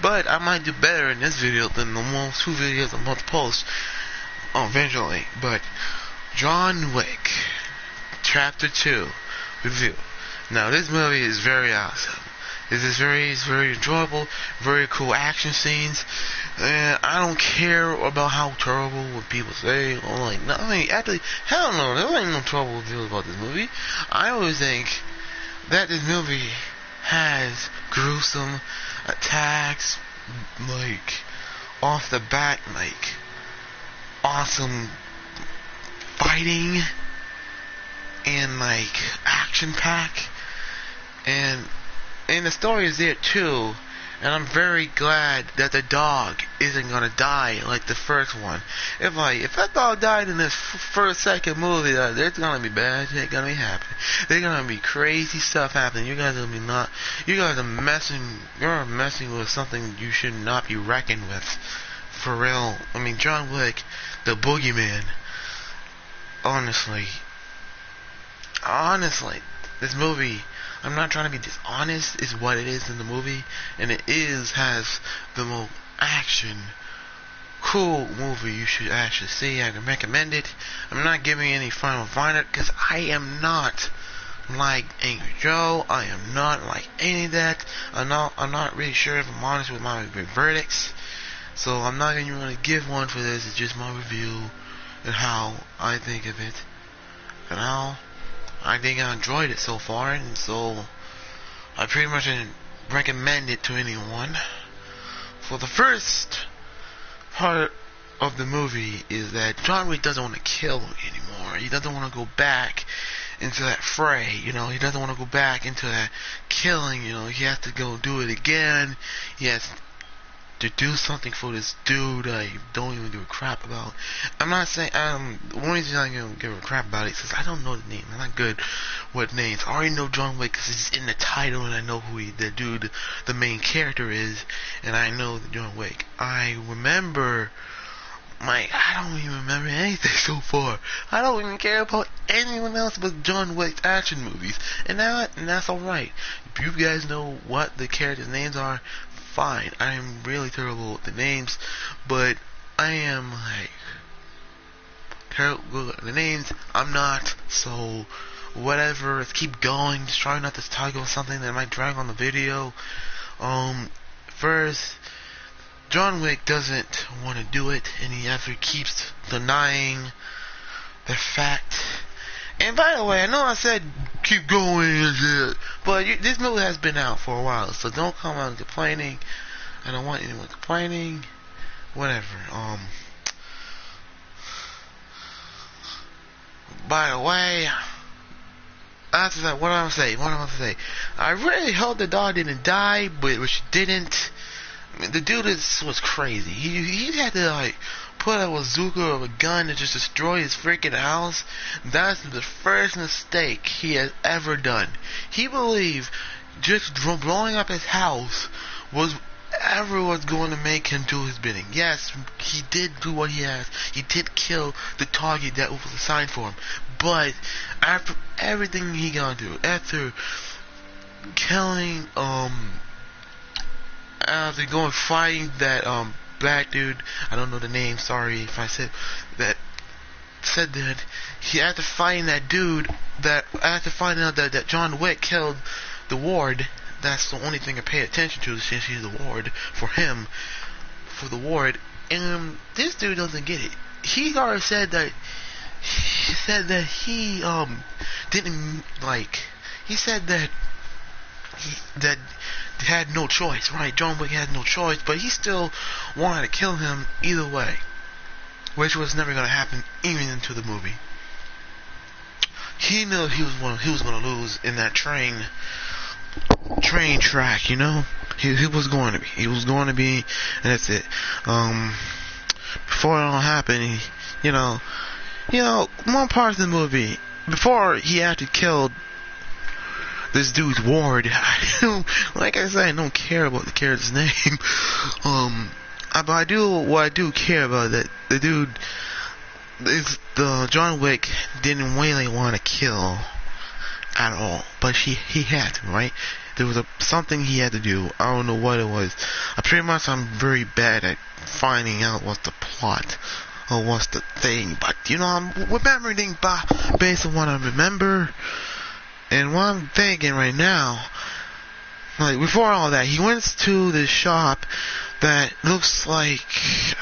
But I might do better in this video than the most 2 videos I'm about to post eventually. But John Wick Chapter 2 review. Now this movie is very awesome. It's very enjoyable, very cool action scenes, and I don't care about how terrible what people say. I'm like, no, I mean, actually, hell no, there ain't no trouble feels about this movie. I always think that this movie has gruesome attacks, like, off the bat, like, awesome fighting, and, like, action pack, and the story is there too, and I'm very glad that the dog isn't gonna die like the first one. If that dog died in this second movie, there's gonna be bad shit gonna be happening. There's gonna be crazy stuff happening. You're messing with something you should not be reckoned with. For real. I mean, John Wick, the boogeyman. Honestly, this movie, I'm not trying to be dishonest, is what it is in the movie, and has the most action, cool movie you should actually see. I can recommend it. I'm not giving any final verdict, because I am not like Angry Joe. I am not like any of that. I'm not really sure if I'm honest with my verdicts, so I'm not going to really give one for this. It's just my review and how I think of it, and how I think I enjoyed it so far, and so I pretty much recommend it to anyone. For the first part of the movie is that John Wick doesn't want to kill anymore. He doesn't want to go back into that fray, He doesn't want to go back into that killing, He has to go do it again. He has to do something for this dude I don't even give a crap about. I'm not saying, the only reason I don't give a crap about it is because I don't know the name. I'm not good with names. I already know John Wick because it's in the title, and I know who the main character is, and I know the John Wick. I don't even remember anything so far. I don't even care about anyone else but John Wick's action movies, and that's alright. If you guys know what the characters' names are, fine. I am really terrible with the names, but I am terrible with the names. I'm not, so whatever. Let's keep going. Just try not to talk about something that might drag on the video. First, John Wick doesn't want to do it, and he ever keeps denying the fact. And by the way, I know I said keep going and shit, but this movie has been out for a while, so don't come out complaining. I don't want anyone complaining. Whatever. By the way, after that, what am I gonna say? I really hope the dog didn't die, but which didn't. I mean, the dude was crazy. He had to put a bazooka or a gun to just destroy his freaking house. That's the first mistake he has ever done. He believed just blowing up his house was going to make him do his bidding. Yes, he did do what he has. He did kill the target that was assigned for him. But after everything he got to do, after killing, after going fighting that black dude, I don't know the name, sorry if I said that, he after fighting that dude, after finding out that John Wick killed the ward, that's the only thing I pay attention to, since he's the ward for the ward, and this dude doesn't get it. He already said that he didn't he said that had no choice, right? John Wick had no choice, but he still wanted to kill him either way, which was never going to happen even into the movie. He knew he was going to lose in that train track, he was going to be, and that's it. Before it all happened, one part of the movie, before he actually killed this dude's ward, like I said, I don't care about the character's name. But I do care about that the dude the John Wick didn't really want to kill at all, but he had to, right? there was something he had to do. I don't know what it was. I'm very bad at finding out what's the plot or what's the thing. But I'm remembering based on what I remember and what I'm thinking right now. Like before all that, he went to the shop that looks like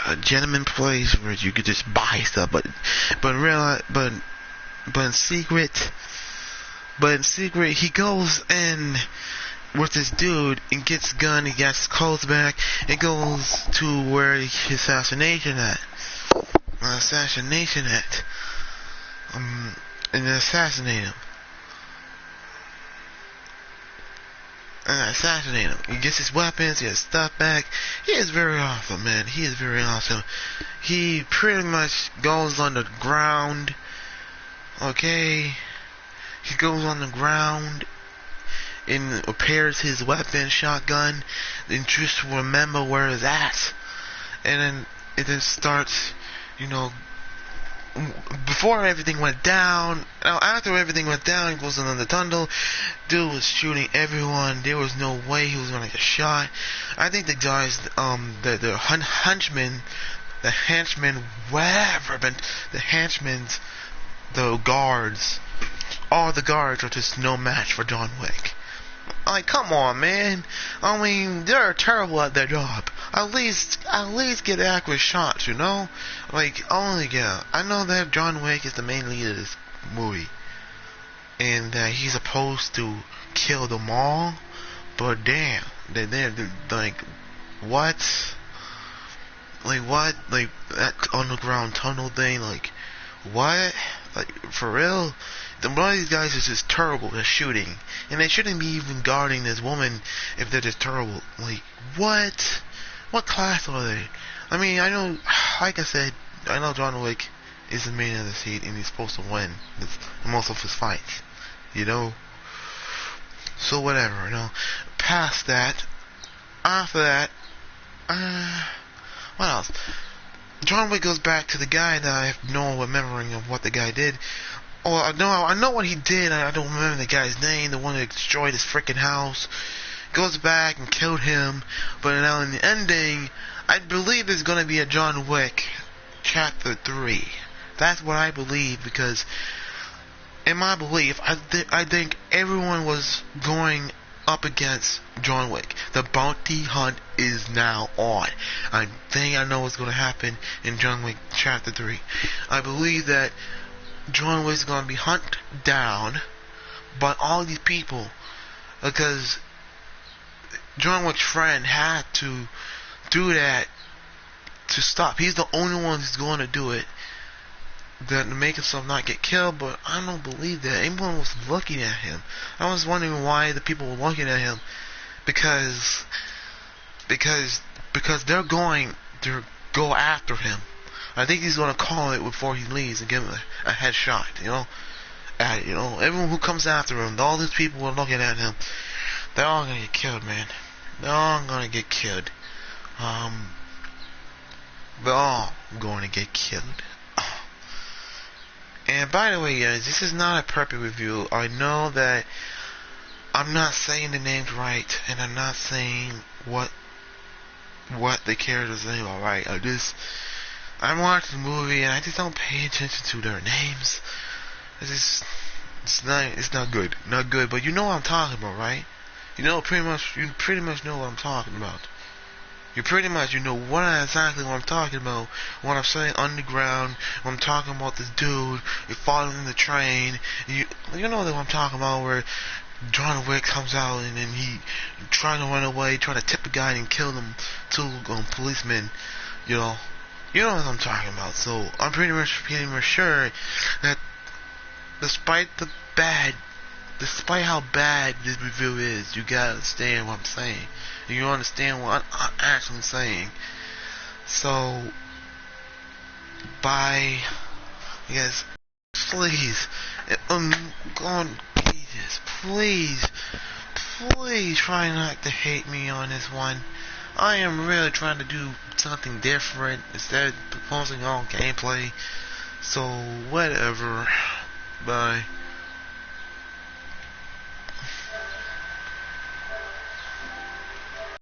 a gentleman place where you could just buy stuff, but in secret he goes in with this dude and gets a gun, he gets his clothes back, and goes to where his assassination at. And assassinate him. He gets his weapons, he has stuff back. He is very awesome, man. He is very awesome. He pretty much goes on the ground. Okay? He goes on the ground and repairs his weapon, shotgun, and just remember where it's at. And then it then starts, before everything went down, after everything went down, he goes in the tunnel. Dude was shooting everyone. There was no way he was gonna get shot. I think the guys, the guards, all the guards are just no match for John Wick. Like, come on, man. I mean, they're terrible at their job. At least get accurate shots, Like, I know that John Wick is the main lead of this movie, and that he's supposed to kill them all, but damn, they're like, what? Like, what? Like, that underground tunnel thing, like, what? Like, for real? One of these guys is just terrible at shooting, and they shouldn't be even guarding this woman if they're just terrible. Like, what? What class are they? I mean, I know, like I said, I know John Wick is the main of the seat, and he's supposed to win most of his fights, So whatever, Past that, after that, what else? John Wick goes back to the guy that I have no remembering of what the guy did. Oh, I know what he did. I don't remember the guy's name. The one that destroyed his freaking house. Goes back and killed him. But now in the ending, I believe there's going to be a John Wick Chapter 3. That's what I believe, because in my belief, I think everyone was going up against John Wick. The bounty hunt is now on. I think I know what's going to happen in John Wick Chapter 3. I believe that John Wick's going to be hunted down by all these people, because John Wick's friend had to do that to stop. He's the only one who's going to do it, that to make himself not get killed. But I don't believe that anyone was looking at him. I was wondering why the people were looking at him, because they're going to go after him. I think he's going to call it before he leaves and give him a headshot, Everyone who comes after him, all these people who are looking at him, they're all going to get killed, man. They're all going to get killed. They're all going to get killed. And by the way, guys, this is not a perfect review. I know that I'm not saying the names right, and I'm not saying what the characters' name are right. I'm watching the movie and I just don't pay attention to their names. It's not good. Not good, but you know what I'm talking about, right? You pretty much know what I'm talking about. You know exactly what I'm talking about. When I'm saying underground, when I'm talking about this dude, you're following the train, you know what I'm talking about, where John Wick comes out and then he trying to run away, trying to tip the guy and kill them, two policemen, You know what I'm talking about. So I'm pretty much sure that despite how bad this review is, you gotta understand what I'm saying. You understand what I'm actually saying. So, please, please try not to hate me on this one. I am really trying to do something different instead of proposing all gameplay. So, whatever. Bye.